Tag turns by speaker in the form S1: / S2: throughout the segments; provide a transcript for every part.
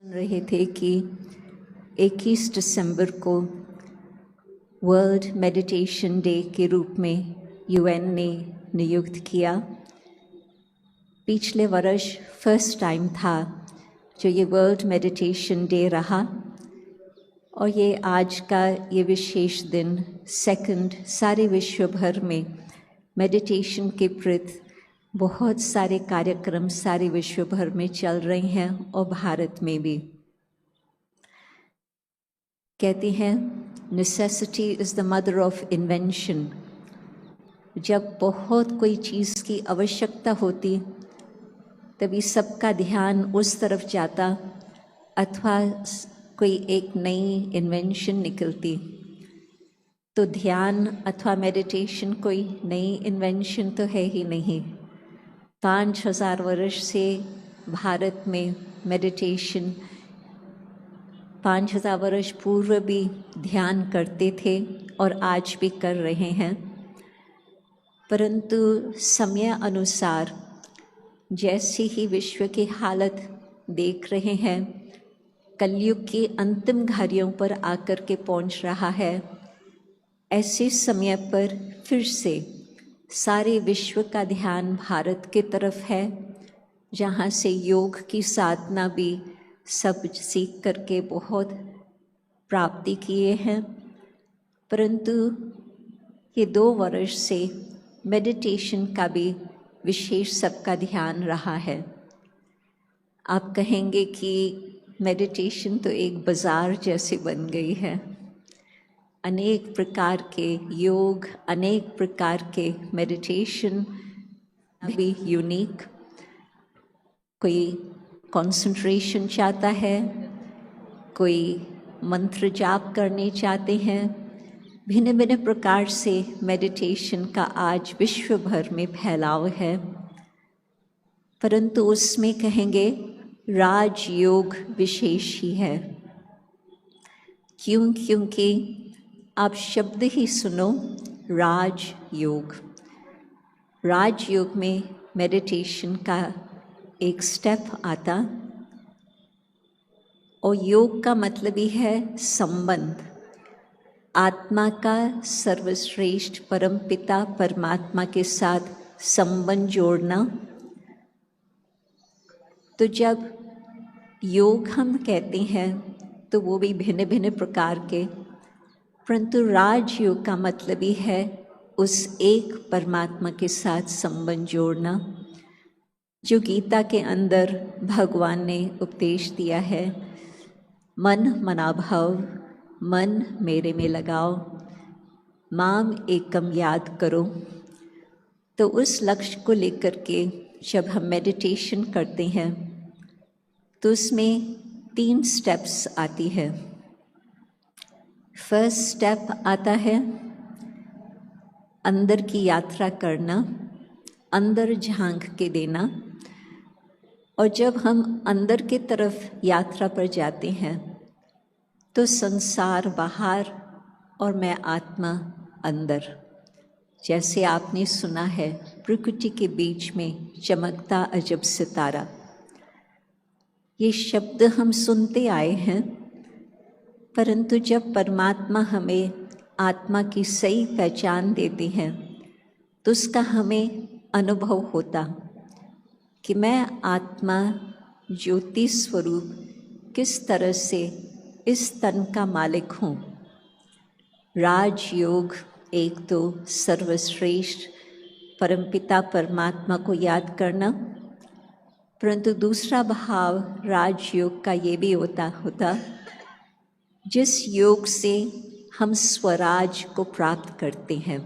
S1: रहे थे कि 21 दिसंबर को वर्ल्ड मेडिटेशन डे के रूप में यूएन ने नियुक्त किया। पिछले वर्ष फर्स्ट टाइम था जो ये वर्ल्ड मेडिटेशन डे रहा और ये आज का ये विशेष दिन सेकंड सारे विश्व भर में मेडिटेशन के प्रति बहुत सारे कार्यक्रम सारे विश्व भर में चल रहे हैं और भारत में भी। कहते हैं necessity is the mother of invention. जब बहुत कोई चीज़ की आवश्यकता होती तभी सबका ध्यान उस तरफ जाता अथवा कोई एक नई इन्वेंशन निकलती। तो ध्यान अथवा मेडिटेशन कोई नई इन्वेंशन तो है ही नहीं। 5000 वर्ष से भारत में मेडिटेशन 5000 वर्ष पूर्व भी ध्यान करते थे और आज भी कर रहे हैं, परंतु समय अनुसार जैसी ही विश्व की हालत देख रहे हैं, कलयुग की अंतिम घड़ियों पर आकर के पहुंच रहा है। ऐसे समय पर फिर से सारे विश्व का ध्यान भारत की तरफ है, जहाँ से योग की साधना भी सब सीख करके बहुत प्राप्ति किए हैं। परंतु ये 2 वर्ष से मेडिटेशन का भी विशेष सबका ध्यान रहा है। आप कहेंगे कि मेडिटेशन तो एक बाज़ार जैसी बन गई है। अनेक प्रकार के योग, अनेक प्रकार के मेडिटेशन भी यूनिक। कोई कंसंट्रेशन चाहता है, कोई मंत्र जाप करने चाहते हैं। भिन्न भिन्न प्रकार से मेडिटेशन का आज विश्व भर में फैलाव है, परंतु उसमें कहेंगे राजयोग विशेष ही है। क्योंकि आप शब्द ही सुनो राजयोग। राजयोग में मेडिटेशन का एक स्टेप आता और योग का मतलब ही है संबंध। आत्मा का सर्वश्रेष्ठ परमपिता परमात्मा के साथ संबंध जोड़ना। तो जब योग हम कहते हैं तो वो भी भिन्न भिन्न प्रकार के, परंतु राजयोग का मतलब ही है उस एक परमात्मा के साथ संबंध जोड़ना, जो गीता के अंदर भगवान ने उपदेश दिया है। मन मनाभव, मन मेरे में लगाओ, माम एकम याद करो। तो उस लक्ष्य को लेकर के जब हम मेडिटेशन करते हैं तो उसमें 3 स्टेप्स आती है। फर्स्ट स्टेप आता है अंदर की यात्रा करना, अंदर झांक के देना। और जब हम अंदर की तरफ यात्रा पर जाते हैं तो संसार बाहर और मैं आत्मा अंदर। जैसे आपने सुना है प्रकृति के बीच में चमकता अजब सितारा, ये शब्द हम सुनते आए हैं, परंतु जब परमात्मा हमें आत्मा की सही पहचान देते हैं तो उसका हमें अनुभव होता कि मैं आत्मा ज्योति स्वरूप किस तरह से इस तन का मालिक हूँ। राजयोग एक तो सर्वश्रेष्ठ परमपिता परमात्मा को याद करना, परंतु दूसरा भाव राजयोग का ये भी होता जिस योग से हम स्वराज को प्राप्त करते हैं।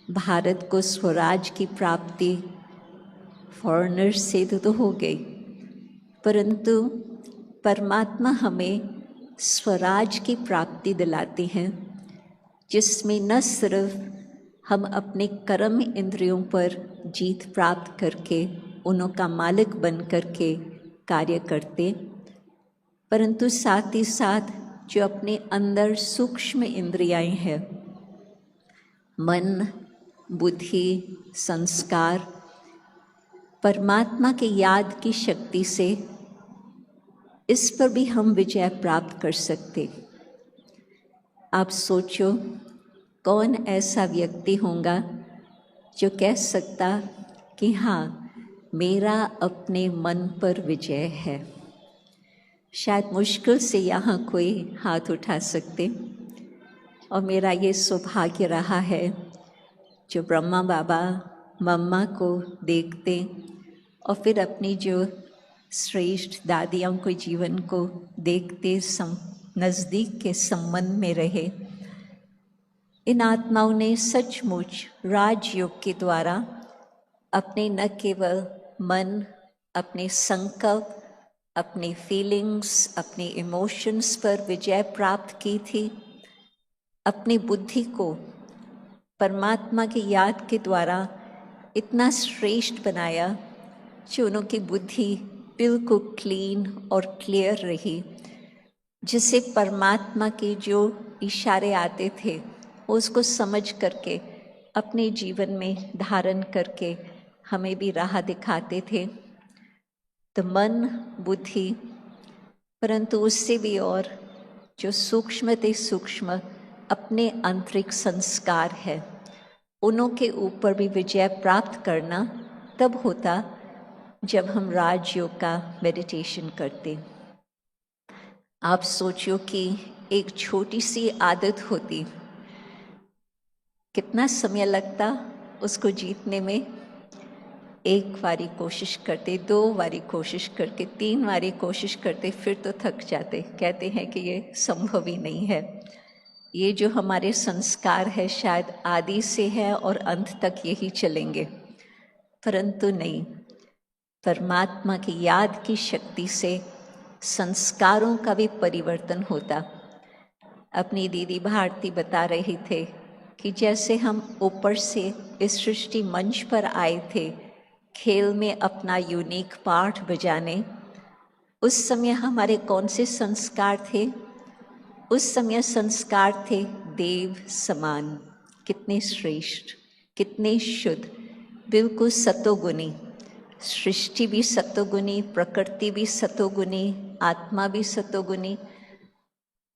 S1: भारत को स्वराज की प्राप्ति फॉरेनर से तो हो गई, परंतु परमात्मा हमें स्वराज की प्राप्ति दिलाते हैं, जिसमें न सिर्फ हम अपने कर्म इंद्रियों पर जीत प्राप्त करके उन्हों का मालिक बन करके कार्य करते, परंतु साथ ही साथ जो अपने अंदर सूक्ष्म इंद्रियाएं हैं, मन, बुद्धि, संस्कार, परमात्मा के याद की शक्ति से इस पर भी हम विजय प्राप्त कर सकते। आप सोचो, कौन ऐसा व्यक्ति होगा जो कह सकता कि हाँ, मेरा अपने मन पर विजय है। शायद मुश्किल से यहाँ कोई हाथ उठा सकते। और मेरा ये सौभाग्य रहा है जो ब्रह्मा बाबा मम्मा को देखते और फिर अपनी जो श्रेष्ठ दादियों के जीवन को देखते नज़दीक के संबंध में रहे। इन आत्माओं ने सचमुच राजयोग के द्वारा अपने न केवल मन, अपने संकल्प, अपनी फीलिंग्स, अपने इमोशंस पर विजय प्राप्त की थी। अपनी बुद्धि को परमात्मा की याद के द्वारा इतना श्रेष्ठ बनाया कि उनकी बुद्धि बिल्कुल क्लीन और क्लियर रही, जिससे परमात्मा के जो इशारे आते थे उसको समझ करके अपने जीवन में धारण करके हमें भी राह दिखाते थे। तो मन, बुद्धि, परंतु उससे भी और जो सूक्ष्म ते सूक्ष्म अपने आंतरिक संस्कार है, उनों के ऊपर भी विजय प्राप्त करना तब होता जब हम राजयोग का मेडिटेशन करते। आप सोचो कि एक छोटी सी आदत होती, कितना समय लगता उसको जीतने में। एक बारी कोशिश करते, 2 बारी कोशिश करके, 3 बारी कोशिश करते, फिर तो थक जाते, कहते हैं कि ये संभव ही नहीं है। ये जो हमारे संस्कार है शायद आदि से है और अंत तक यही चलेंगे, परंतु नहीं। परमात्मा की याद की शक्ति से संस्कारों का भी परिवर्तन होता। अपनी दीदी भारती बता रही थे कि जैसे हम ऊपर से इस सृष्टि मंच पर आए थे खेल में अपना यूनिक पार्ट बजाने, उस समय हमारे कौन से संस्कार थे? उस समय संस्कार थे देव समान। कितने श्रेष्ठ, कितने शुद्ध, बिल्कुल सतोगुणी। सृष्टि भी सतोगुणी, प्रकृति भी सतोगुणी, आत्मा भी सतोगुणी।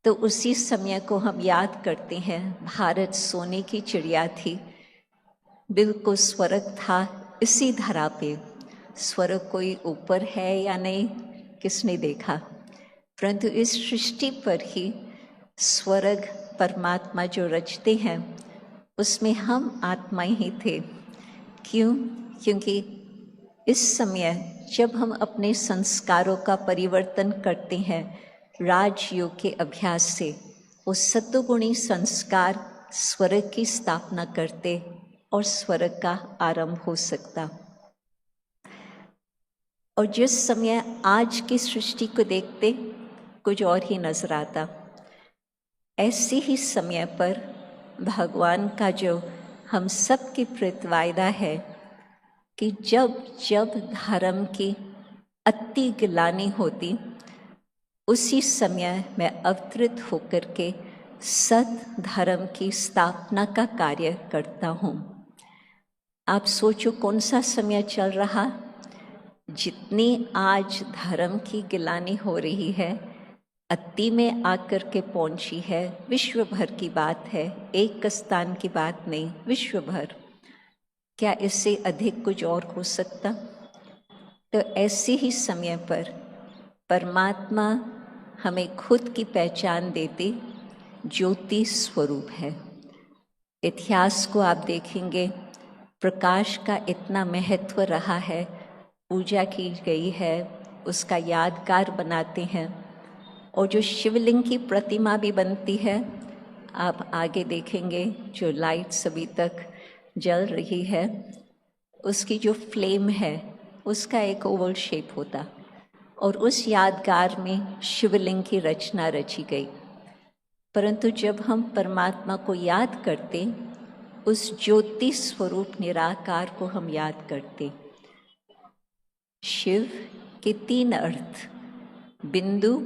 S1: तो उसी समय को हम याद करते हैं। भारत सोने की चिड़िया थी, बिल्कुल स्वर्ग था इसी धरा पे। स्वर्ग कोई ऊपर है या नहीं, किसने देखा, परंतु इस सृष्टि पर ही स्वर्ग परमात्मा जो रचते हैं उसमें हम आत्माएं ही थे। क्यों? क्योंकि इस समय जब हम अपने संस्कारों का परिवर्तन करते हैं राजयोग के अभ्यास से, वो सत्वगुणी संस्कार स्वर्ग की स्थापना करते और स्वर्ग का आरंभ हो सकता। और जिस समय आज की सृष्टि को देखते कुछ और ही नजर आता, ऐसे ही समय पर भगवान का जो हम सब की प्रतिवायदा है कि जब जब धर्म की अति गिलानी होती, उसी समय मैं अवतरित होकर के सत धर्म की स्थापना का कार्य करता हूँ। आप सोचो कौन सा समय चल रहा, जितनी आज धर्म की गिलानी हो रही है, अति में आकर के पहुंची है। विश्व भर की बात है, एक स्थान की बात नहीं, विश्व भर। क्या इससे अधिक कुछ और हो सकता? तो ऐसे ही समय पर परमात्मा हमें खुद की पहचान देते ज्योति स्वरूप है। इतिहास को आप देखेंगे, प्रकाश का इतना महत्व रहा है, पूजा की गई है, उसका यादगार बनाते हैं। और जो शिवलिंग की प्रतिमा भी बनती है, आप आगे देखेंगे जो लाइट्स अभी तक जल रही है, उसकी जो फ्लेम है उसका एक ओवल शेप होता और उस यादगार में शिवलिंग की रचना रची गई। परंतु जब हम परमात्मा को याद करते, उस ज्योति स्वरूप निराकार को हम याद करते। शिव के 3 अर्थ, बिंदु,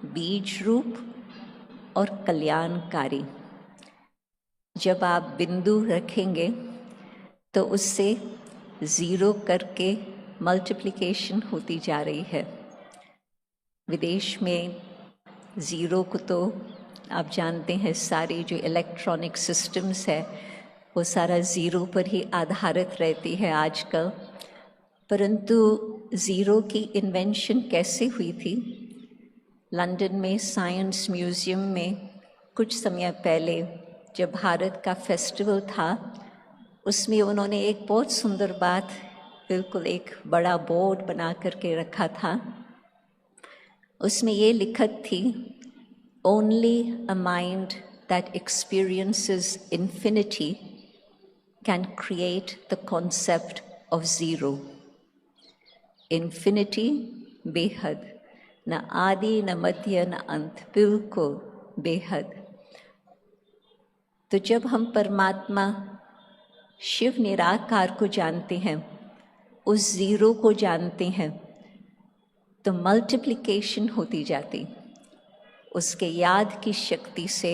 S1: बीज रूप और कल्याणकारी। जब आप बिंदु रखेंगे तो उससे 0 करके मल्टीप्लिकेशन होती जा रही है। विदेश में ज़ीरो को तो आप जानते हैं, सारी जो इलेक्ट्रॉनिक सिस्टम्स है वो सारा ज़ीरो पर ही आधारित रहती है आजकल। परंतु ज़ीरो की इन्वेंशन कैसे हुई थी? लंदन में साइंस म्यूज़ियम में कुछ समय पहले जब भारत का फेस्टिवल था, उसमें उन्होंने एक बहुत सुंदर बात, बिल्कुल एक बड़ा बोर्ड बना करके रखा था। उसमें ये लिखत थी, only a mind that experiences infinity can create the concept of zero. Infinity बेहद, न आदि न मध्य न अंत, बिल्कुल बेहद। तो जब हम परमात्मा शिव निराकार को जानते हैं, उस ज़ीरो को जानते हैं, तो मल्टीप्लिकेशन होती जाती। उसके याद की शक्ति से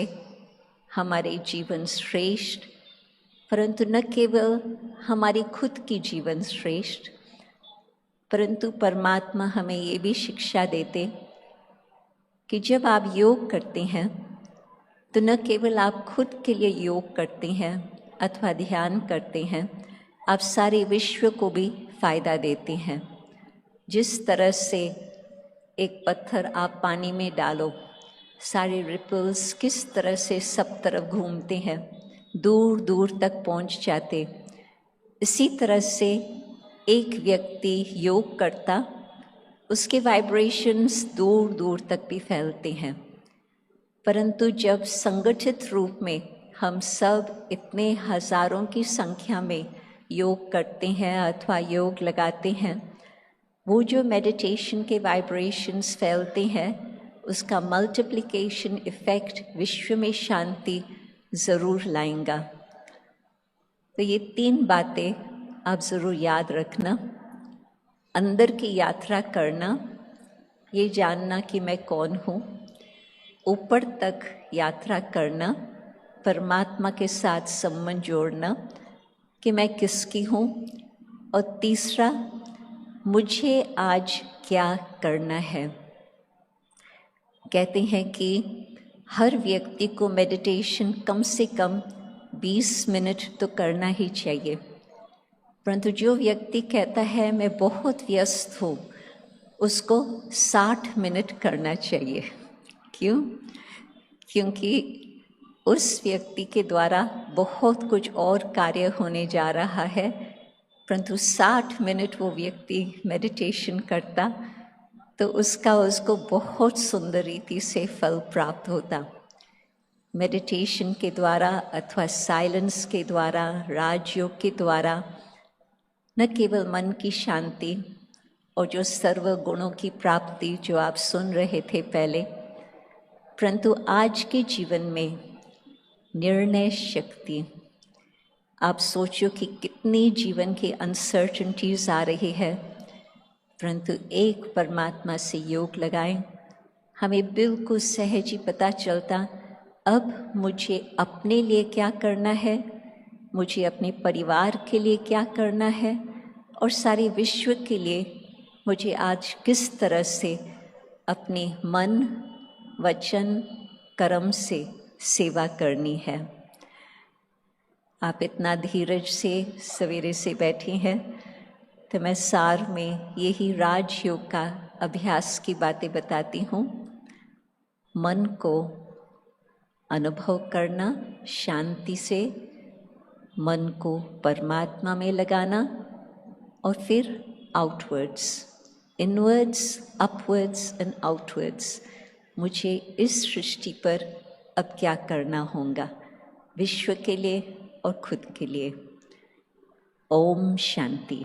S1: हमारे जीवन श्रेष्ठ, परंतु न केवल हमारी खुद की जीवन श्रेष्ठ, परंतु परमात्मा हमें ये भी शिक्षा देते कि जब आप योग करते हैं तो न केवल आप खुद के लिए योग करते हैं अथवा ध्यान करते हैं, आप सारे विश्व को भी फ़ायदा देते हैं। जिस तरह से एक पत्थर आप पानी में डालो, सारे रिपल्स किस तरह से सब तरफ घूमते हैं, दूर दूर तक पहुंच जाते, इसी तरह से एक व्यक्ति योग करता, उसके वाइब्रेशंस दूर दूर तक भी फैलते हैं। परंतु जब संगठित रूप में हम सब इतने हजारों की संख्या में योग करते हैं अथवा योग लगाते हैं, वो जो मेडिटेशन के वाइब्रेशंस फैलते हैं, उसका मल्टीप्लिकेशन इफ़ेक्ट विश्व में शांति ज़रूर लाएगा। तो ये 3 बातें आप ज़रूर याद रखना। अंदर की यात्रा करना, ये जानना कि मैं कौन हूँ। ऊपर तक यात्रा करना, परमात्मा के साथ संबंध जोड़ना कि मैं किसकी हूँ। और तीसरा, मुझे आज क्या करना है। कहते हैं कि हर व्यक्ति को मेडिटेशन कम से कम 20 मिनट तो करना ही चाहिए, परंतु जो व्यक्ति कहता है मैं बहुत व्यस्त हूँ, उसको 60 मिनट करना चाहिए। क्यों? क्योंकि उस व्यक्ति के द्वारा बहुत कुछ और कार्य होने जा रहा है, परंतु 60 मिनट वो व्यक्ति मेडिटेशन करता तो उसको बहुत सुंदर रीति से फल प्राप्त होता। मेडिटेशन के द्वारा अथवा साइलेंस के द्वारा, राजयोग के द्वारा न केवल मन की शांति और जो सर्व गुणों की प्राप्ति जो आप सुन रहे थे पहले, परंतु आज के जीवन में निर्णय शक्ति। आप सोचो कि कितनी जीवन की अनसर्टनिटीज़ आ रही है, परंतु एक परमात्मा से योग लगाएं, हमें बिल्कुल सहज ही पता चलता अब मुझे अपने लिए क्या करना है, मुझे अपने परिवार के लिए क्या करना है, और सारे विश्व के लिए मुझे आज किस तरह से अपने मन, वचन, कर्म से सेवा करनी है। आप इतना धीरज से सवेरे से बैठी हैं, तो मैं सार में यही राजयोग का अभ्यास की बातें बताती हूँ। मन को अनुभव करना शांति से, मन को परमात्मा में लगाना, और फिर outwards, inwards, upwards and outwards. मुझे इस सृष्टि पर अब क्या करना होगा, विश्व के लिए और खुद के लिए। ओम शांति।